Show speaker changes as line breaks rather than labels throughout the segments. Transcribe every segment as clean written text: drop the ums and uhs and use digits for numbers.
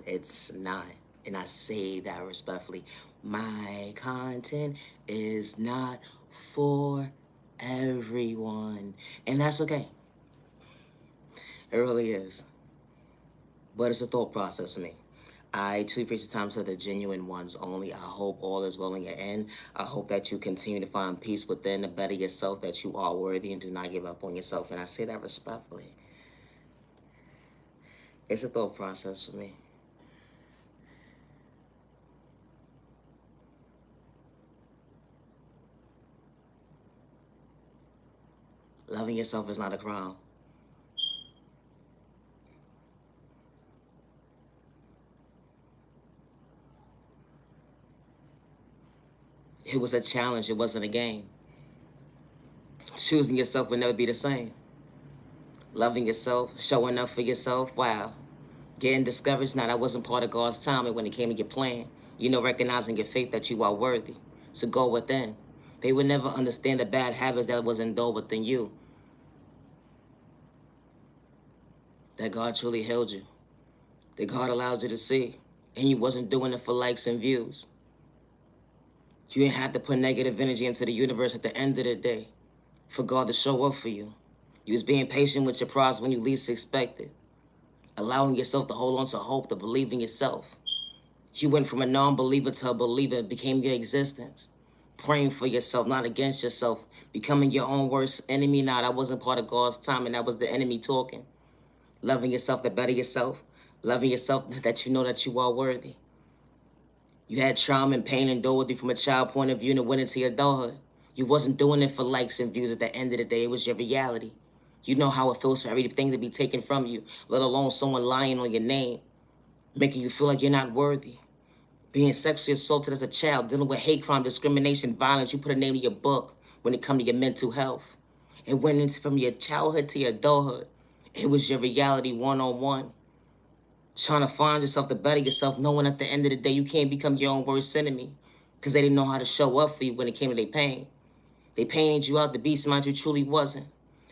It's not. And I say that respectfully. My content is not for everyone. And that's okay. It really is. But it's a thought process for me. I truly preach the time to the genuine ones only. I hope all is well in your end. I hope that you continue to find peace within to better yourself, that you are worthy and do not give up on yourself. And I say that respectfully. It's a thought process for me. Loving yourself is not a crime. It was a challenge. It wasn't a game. Choosing yourself will never be the same. Loving yourself, showing up for yourself, wow. Getting discouraged, now that wasn't part of God's timing when it came to your plan. Recognizing your faith that you are worthy to go within. They would never understand the bad habits that was indulged within you. That God truly healed you. That God allowed you to see. And you wasn't doing it for likes and views. You didn't have to put negative energy into the universe at the end of the day for God to show up for you. You was being patient with your process when you least expected. Allowing yourself to hold on to hope, to believe in yourself. You went from a non-believer to a believer. It became your existence. Praying for yourself, not against yourself. Becoming your own worst enemy. Now, that wasn't part of God's time, and that was the enemy talking. Loving yourself to better yourself. Loving yourself that you know that you are worthy. You had trauma and pain endured with you from a child point of view and it went into your adulthood. You wasn't doing it for likes and views at the end of the day. It was your reality. You know how it feels for everything to be taken from you, let alone someone lying on your name, making you feel like you're not worthy. Being sexually assaulted as a child, dealing with hate crime, discrimination, violence. You put a name in your book when it comes to your mental health. It went into from your childhood to your adulthood. It was your reality one-on-one. Trying to find yourself to better yourself, knowing at the end of the day you can't become your own worst enemy because they didn't know how to show up for you when it came to their pain. They painted you out to be somebody you truly wasn't.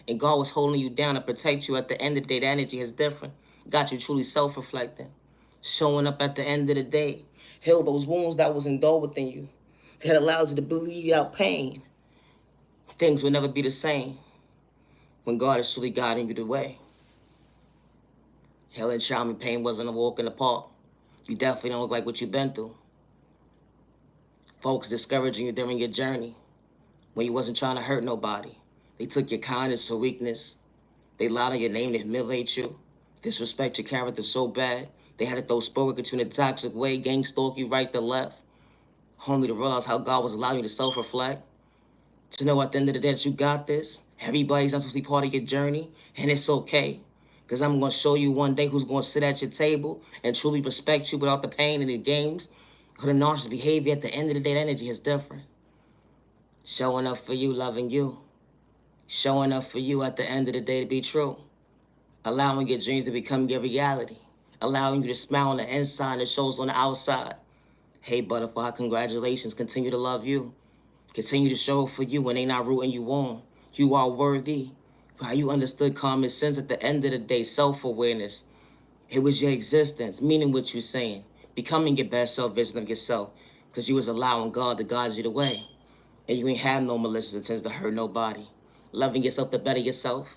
And God was holding you down to protect you. At the end of the day, the energy is different. Got you truly self-reflecting. Showing up at the end of the day. Heal those wounds that was indulged within you. That allowed you to bleed out pain. Things will never be the same when God is truly guiding you the way. Healing trauma and pain wasn't a walk in the park. You definitely don't look like what you've been through. Folks discouraging you during your journey when you wasn't trying to hurt nobody. They took your kindness for weakness. They lied on your name to humiliate you, disrespect your character so bad. They had to throw sport at you in a toxic way, gang stalk you right to left. Only to realize how God was allowing you to self-reflect. To know at the end of the day that you got this. Everybody's not supposed to be part of your journey, and it's okay. Because I'm going to show you one day who's going to sit at your table and truly respect you without the pain and the games or the narcissist behavior. At the end of the day, that energy is different. Showing up for you, loving you. Showing up for you at the end of the day to be true. Allowing your dreams to become your reality. Allowing you to smile on the inside and it shows on the outside. Hey, butterfly, congratulations. Continue to love you. Continue to show up for you when they not rooting you on. You are worthy. How you understood common sense at the end of the day, self-awareness. It was your existence, meaning what you're saying. Becoming your best self vision of yourself. Because you was allowing God to guide you the way. And you ain't have no malicious intents to hurt nobody. Loving yourself to better yourself.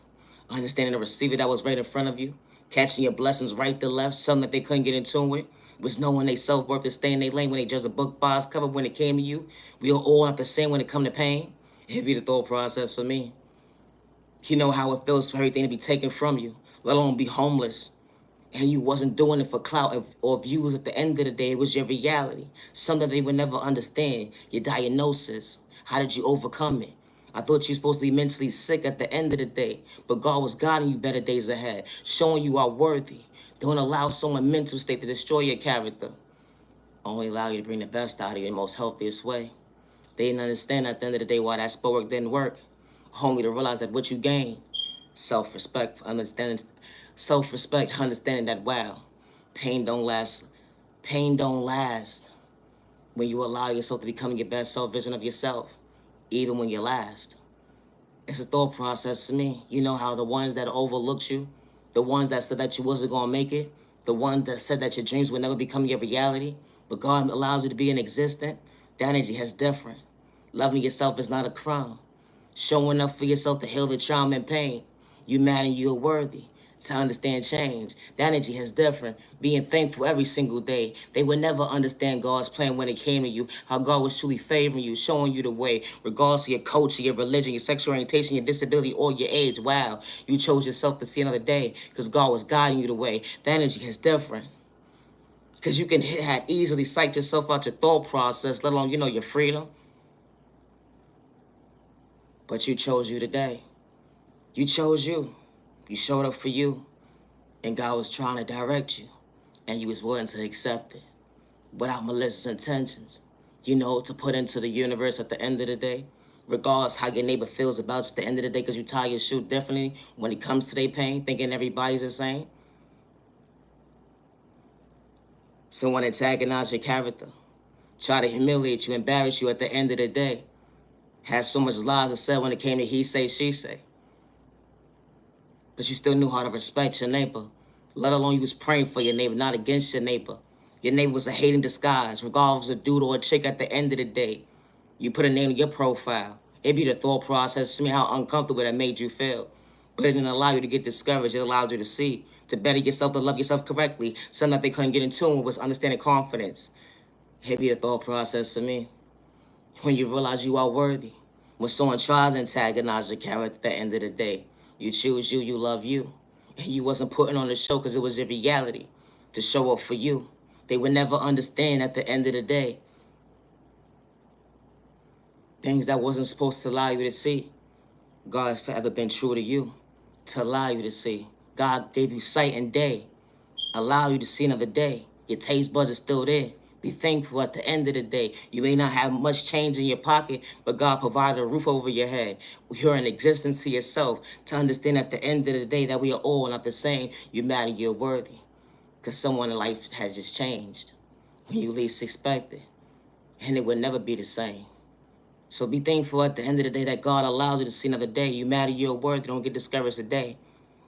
Understanding the receiver that was right in front of you. Catching your blessings right to left. Something that they couldn't get in tune with. Was knowing they self-worth to stay in their lane when they just a book box cover when it came to you. We are all not the same when it come to pain. It'd be the thought process for me. You know how it feels for everything to be taken from you, let alone be homeless. And you wasn't doing it for clout or views at the end of the day. It was your reality. Something they would never understand. Your diagnosis. How did you overcome it? I thought you were supposed to be mentally sick at the end of the day. But God was guiding you better days ahead. Showing you are worthy. Don't allow someone's mental state to destroy your character. Only allow you to bring the best out of you in the most healthiest way. They didn't understand at the end of the day why that sport work didn't work. Only to realize that what you gain, self-respect, understanding, self-respect, understanding that, wow, pain don't last. Pain don't last when you allow yourself to become your best self-vision of yourself, even when you last. It's a thought process to me. You know how the ones that overlooked you, the ones that said that you wasn't going to make it, The one that said that your dreams would never become your reality, but God allows you to be in existence, that energy has different. Loving yourself is not a crime. Showing up for yourself to heal the trauma and pain. You mad and you're worthy. To understand change. The energy is different. Being thankful every single day. They would never understand God's plan when it came to you. How God was truly favoring you, showing you the way. Regardless of your culture, your religion, your sexual orientation, your disability, or your age. Wow. You chose yourself to see another day. Because God was guiding you the way. The energy is different. Because you can have easily psych yourself out your thought process, let alone, your freedom. But you chose you today. You chose you. You showed up for you. And God was trying to direct you. And you was willing to accept it. Without malicious intentions. To put into the universe at the end of the day. Regardless how your neighbor feels about you at the end of the day. Because you tie your shoe differently when it comes to their pain. Thinking everybody's the same. Someone antagonize your character. Try to humiliate you, embarrass you at the end of the day. Had so much lies to say when it came to he say, she say. But you still knew how to respect your neighbor. Let alone you was praying for your neighbor, not against your neighbor. Your neighbor was a hate in disguise, regardless of a dude or a chick at the end of the day. You put a name in your profile. It be the thought process to me how uncomfortable that made you feel. But it didn't allow you to get discouraged. It allowed you to see, to better yourself, to love yourself correctly. Something that they couldn't get in tune with was understanding confidence. It be the thought process to me. When you realize you are worthy. When someone tries to antagonize your character at the end of the day, you choose you, you love you. And you wasn't putting on the show because it was your reality to show up for you. They would never understand at the end of the day things that wasn't supposed to allow you to see. God has forever been true to you to allow you to see. God gave you sight and day, allow you to see another day. Your taste buds are still there. Be thankful at the end of the day. You may not have much change in your pocket, but God provided a roof over your head. You're in existence to yourself to understand at the end of the day that we are all not the same. You matter, you're worthy. Because someone in life has just changed when you least expect it. And it will never be the same. So be thankful at the end of the day that God allowed you to see another day. You matter, you're worthy. Don't get discouraged today.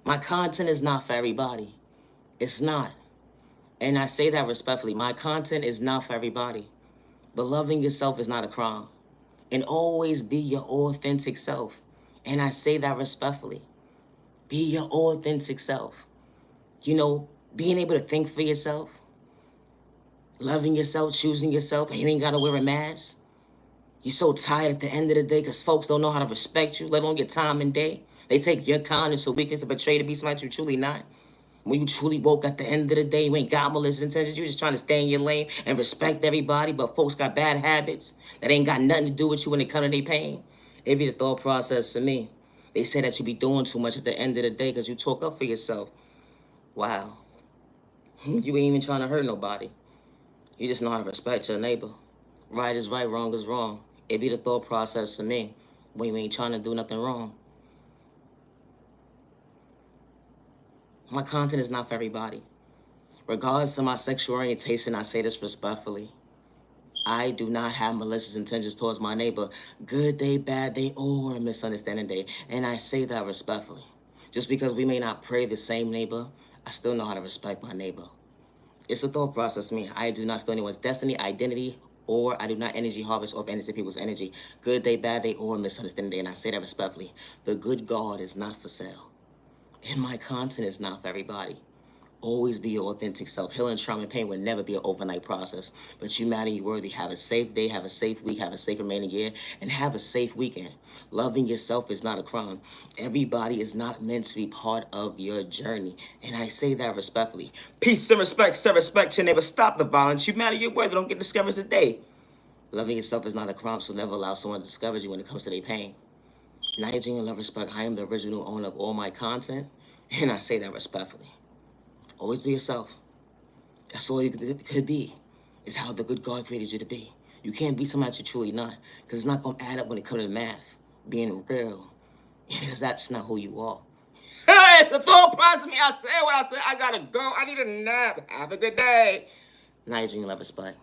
My content is not for everybody. It's not. And I say that respectfully. My content is not for everybody. But loving yourself is not a crime. And always be your authentic self. And I say that respectfully. Be your authentic self. Being able to think for yourself. Loving yourself, choosing yourself, and you ain't got to wear a mask. You're so tired at the end of the day because folks don't know how to respect you, let alone your time and day. They take your kindness or weakness to betray to be somebody you're truly not. When you truly woke at the end of the day, you ain't got malicious intentions. You just trying to stay in your lane and respect everybody, but folks got bad habits that ain't got nothing to do with you when it comes to their pain. It be the thought process to me. They say that you be doing too much at the end of the day because you talk up for yourself. Wow. You ain't even trying to hurt nobody. You just know how to respect your neighbor. Right is right, wrong is wrong. It be the thought process to me when you ain't trying to do nothing wrong. My content is not for everybody. Regardless of my sexual orientation, I say this respectfully. I do not have malicious intentions towards my neighbor. Good day, bad day, or misunderstanding day. And I say that respectfully. Just because we may not pray the same neighbor, I still know how to respect my neighbor. It's a thought process to me. I do not steal anyone's destiny, identity, or I do not energy harvest off innocent people's energy. Good day, bad day, or misunderstanding day. And I say that respectfully. The good God is not for sale. And my content is not for everybody. Always be your authentic self. Healing, trauma, and pain will never be an overnight process. But you matter, you worthy. Have a safe day, have a safe week, have a safe remaining year, and have a safe weekend. Loving yourself is not a crime. Everybody is not meant to be part of your journey. And I say that respectfully. Peace and respect, sir. Respect your neighbor. Stop the violence. You matter, you're worthy. Don't get discouraged today. Loving yourself is not a crime, so never allow someone to discourage you when it comes to their pain. Niyah Genuine Love Respect. I am the original owner of all my content, and I say that respectfully. Always be yourself. That's all you could be. It's how the good God created you to be. You can't be somebody that you're truly not, because it's not going to add up when it comes to math. Being real, because that's not who you are. Hey, it's a thought process. Me, I said what I said. I gotta go. I need a nap. Have a good day. Niyah Genuine Love Respect.